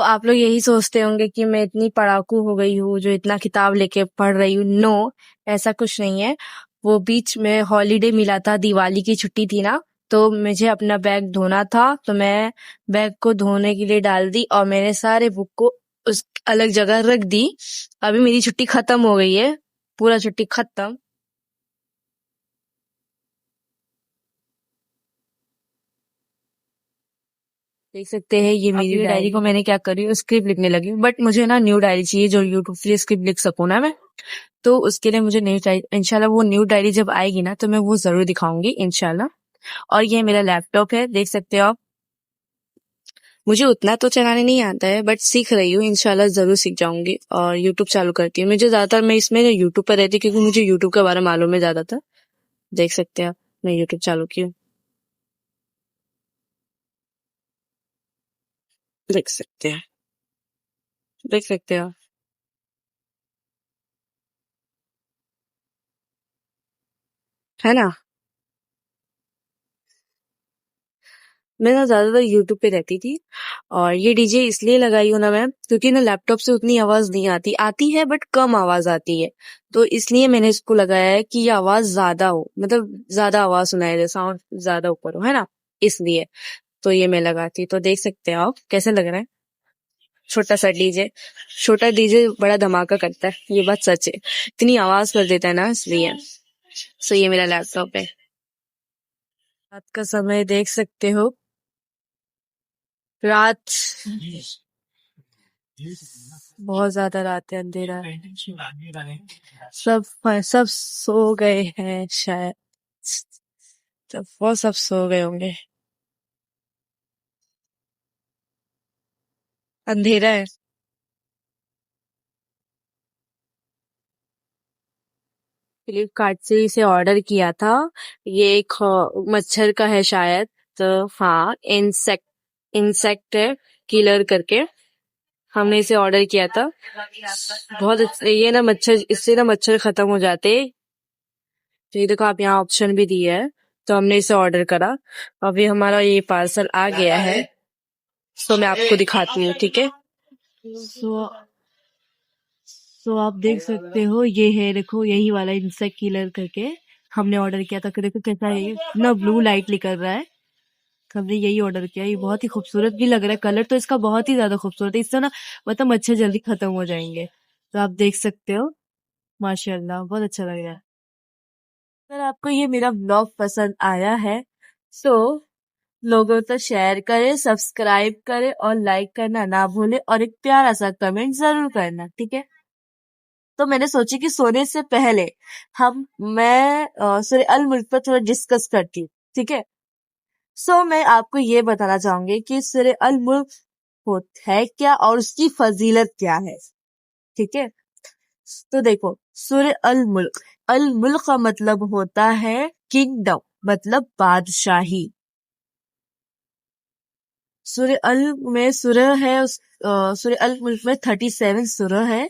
آپ لوگ یہی سوچتے ہوں گے کہ میں اتنی پڑھاکو ہو گئی ہوں جو اتنا کتاب لے کے پڑھ رہی ہوں. نو، ایسا کچھ نہیں ہے. وہ بیچ میں ہالیڈے ملا تھا، دیوالی کی چھٹی تھی نا، تو مجھے اپنا بیگ دھونا تھا، تو میں بیگ کو دھونے کے لیے ڈال دی اور میں نے سارے بک کو اس الگ جگہ رکھ دی. ابھی میری چھٹی ختم ہو گئی ہے، پورا چھٹی ختم. دیکھ سکتے ہیں یہ میری ڈائری کو میں نے کیا کری، اسکرپٹ لکھنے لگی. بٹ مجھے نا نیو ڈائری چاہیے جو یوٹیوب سے اسکرپٹ لکھ سکوں نا میں. تو اس کے لیے مجھے نیو ڈائری، انشاءاللہ وہ نیو ڈائری جب آئے گی نا تو میں وہ ضرور دکھاؤں گی انشاءاللہ. اور یہ میرا لیپ ٹاپ ہے، دیکھ سکتے ہو آپ. مجھے اتنا تو چلانے نہیں آتا ہے بٹ سیکھ رہی ہوں، انشاءاللہ ضرور سیکھ جاؤں گی. اور یوٹیوب چالو کرتی ہوں. مجھے زیادہ تر میں اس میں یوٹیوب پر رہتی ہوں کیونکہ مجھے یوٹیوب کے بارے میں معلوم ہے زیادہ تر. دیکھ سکتے ہیں آپ، میں یوٹیوب چالو کی ہوں. دیکھ سکتے ہیں، دیکھ سکتے ہو ہے نا. میں نا زیادہ تر یوٹیوب پہ رہتی تھی. اور یہ ڈی جے اس لیے لگائی ہوں نا میں کیونکہ نا لیپ ٹاپ سے اتنی آواز نہیں آتی ہے بٹ کم آواز آتی ہے. تو اس لیے میں نے اس کو لگایا ہے کہ یہ آواز زیادہ ہو، مطلب زیادہ آواز سنائی دے، ساؤنڈ زیادہ اوپر ہو، ہے نا، اس لیے. تو یہ میں لگاتی. تو دیکھ سکتے ہیں آپ کیسے لگ رہا ہے چھوٹا سا ڈی جے. چھوٹا ڈی جے بڑا دھماکہ کرتا ہے، یہ بات سچ ہے. اتنی آواز کر دیتا ہے نا، اس لیے. سو یہ میرا لیپ ٹاپ ہے. رات کا سمے دیکھ سکتے ہو، رات بہت زیادہ رات ہے، اندھیرا ہے. سب سو گئے ہیں شاید، وہ سب سو گئے ہوں گے. اندھیرا ہے. فلپ کارٹ سے اسے آرڈر کیا تھا. یہ ایک مچھر کا ہے شاید، تو ہاں، انسیکٹ ہے، کلر کر کے. ہم نے اسے آرڈر کیا تھا. بہت یہ نا مچھر، اس سے نا مچھر ختم ہو جاتے. تو یہ دیکھو آپ، یہاں آپشن بھی دیا ہے. تو ہم نے اسے آرڈر کرا. ابھی ہمارا یہ پارسل آ گیا ہے. سو میں آپ کو دکھاتی ہوں، ٹھیک ہے. سو آپ دیکھ سکتے ہو، یہ ہے، دیکھو یہی والا انسیکٹ کلر کر کے ہم نے آرڈر کیا تھا. کہ دیکھو کیسا ہے، یہ اتنا بلو لائٹ نکل رہا ہے. ہم نے یہی آرڈر کیا. یہ بہت ہی خوبصورت بھی لگ رہا ہے، کلر تو اس کا بہت ہی زیادہ خوبصورت ہے. اس سے نا مطلب مچھر جلدی ختم ہو جائیں گے. تو آپ دیکھ سکتے ہو، ماشاء اللہ بہت اچھا لگ رہا ہے. اگر آپ کو یہ میرا بلاگ پسند آیا ہے تو لوگوں تو شیئر کرے، سبسکرائب کرے اور لائک کرنا نہ بھولے، اور ایک پیارا سا کمنٹ ضرور کرنا، ٹھیک ہے. تو میں نے سوچی کہ سونے سے پہلے میں سورہ الملک پر تھوڑا ڈسکس کرتی ہوں، ٹھیک ہے. سو میں آپ کو یہ بتانا چاہوں گی کہ سورہ الملک ہے کیا اور اس کی فضیلت کیا ہے، ٹھیک ہے. تو دیکھو، سورہ الملک، الملک کا مطلب ہوتا ہے کنگڈم، مطلب بادشاہی. سورہ الملک میں سورہ ہے، سورہ الملک میں 37 سورہ ہے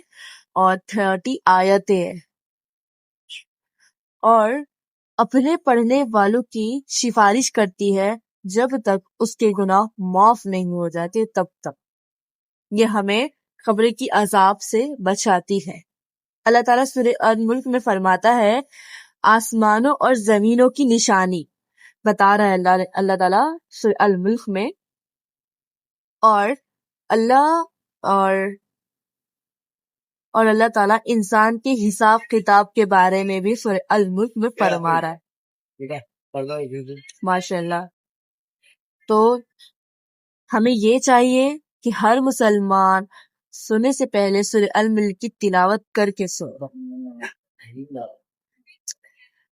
اور 30 آیتیں ہیں. اور اپنے پڑھنے والوں کی سفارش کرتی ہے جب تک اس کے گناہ معاف نہیں ہو جاتے تب تک. یہ ہمیں قبر کی عذاب سے بچاتی ہے. اللہ تعالیٰ سورہ الملک میں فرماتا ہے، آسمانوں اور زمینوں کی نشانی بتا رہا ہے اللہ تعالیٰ سورہ الملک میں. اور اللہ تعالیٰ انسان کے حساب کتاب کے بارے میں بھی سورہ الملک میں فرما رہا ہے. ماشاء اللہ. تو ہمیں یہ چاہیے کہ ہر مسلمان سونے سے پہلے سورہ الملک کی تلاوت کر کے سو.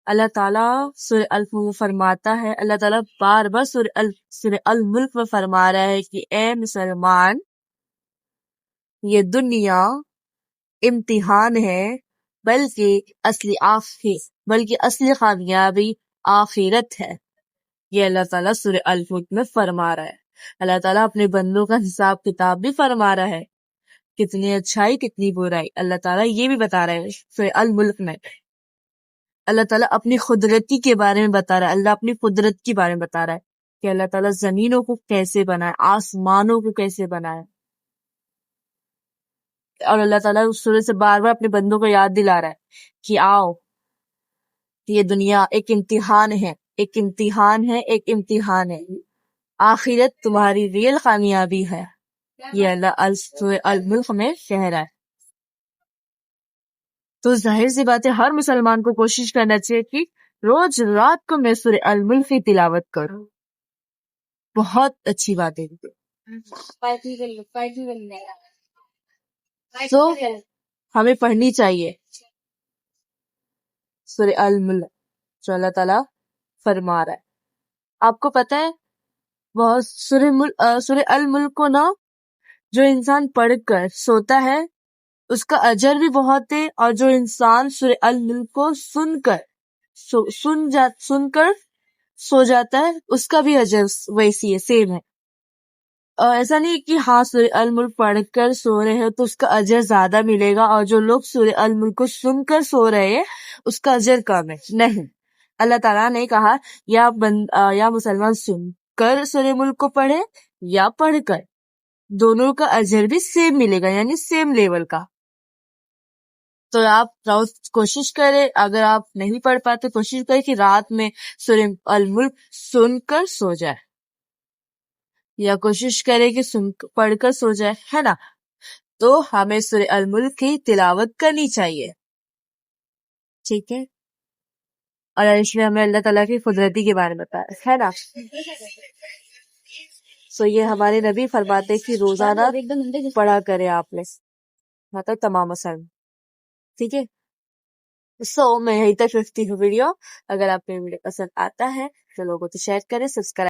اللہ تعالیٰ سورہ الملک میں فرماتا ہے، اللہ تعالیٰ بار بار سورہ الملک میں فرما رہا ہے کہ اے مسلمان، یہ دنیا امتحان ہے، بلکہ اصلی کامیابی آخرت ہے. یہ اللہ تعالیٰ سورہ الملک میں فرما رہا ہے. اللہ تعالیٰ اپنے بندوں کا حساب کتاب بھی فرما رہا ہے، کتنی اچھائی کتنی برائی. اللہ تعالیٰ یہ بھی بتا رہا ہے سورہ الملک میں. اللہ تعالیٰ اپنی قدرتی کے بارے میں بتا رہا ہے. اللہ اپنی قدرت کے بارے میں بتا رہا ہے کہ اللہ تعالیٰ زمینوں کو کیسے بنائے، آسمانوں کو کیسے بنائے. اور اللہ تعالیٰ اس سورہ سے بار بار اپنے بندوں کو یاد دلا رہا ہے کہ آؤ، یہ دنیا ایک امتحان ہے، ایک امتحان ہے، ایک امتحان ہے، آخرت تمہاری ریل کامیابی ہے، یہ اللہ سورہ الملک میں کہہ رہا ہے۔ تو ظاہر سی بات ہے ہر مسلمان کو کوشش کرنا چاہیے کہ روز رات کو میں سورہ الملک کی تلاوت کروں، بہت اچھی بات ہے۔ تو ہمیں پڑھنی چاہیے سورہ الملک جو اللہ تعالیٰ فرما رہا ہے۔ آپ کو پتہ ہے بہت سورہ الملک کو نا جو انسان پڑھ کر سوتا ہے اس کا اجر بھی بہت ہے، اور جو انسان سورہ الملک کو سن کر سو جاتا ہے اس کا بھی اجر ویسی ہے، سیم ہے۔ ایسا نہیں کہ ہاں سورہ الملک پڑھ کر سو رہے ہیں تو اس کا اجر زیادہ ملے گا، اور جو لوگ سورہ الملک کو سن کر سو رہے ہیں اس کا اجر کم ہے، نہیں۔ اللہ تعالیٰ نے کہا یا مسلمان سن کر سورہ ملک کو پڑھے یا پڑھ کر، دونوں کا اجر بھی سیم ملے گا، یعنی سیم لیول کا۔ تو آپ کوشش کریں، اگر آپ نہیں پڑھ پاتے کوشش کریں کہ رات میں سورہ الملک سن کر سو جائے، یا کوشش کرے کہ پڑھ کر سو جائے، ہے نا۔ تو ہمیں سورہ الملک کی تلاوت کرنی چاہیے، ٹھیک ہے۔ اور اس میں ہمیں اللہ تعالیٰ کی قدرتی کے بارے میں بتایا ہے نا۔ سو یہ ہمارے نبی فرماتے کہ روزانہ پڑھا کرے آپ نے، مطلب تمام مسلم، ٹھیک ہے۔ سو میں یہیں تک رکھتی ہوں ویڈیو۔ اگر آپ کو ویڈیو پسند آتا ہے تو لوگوں کو شیئر کریں، سبسکرائب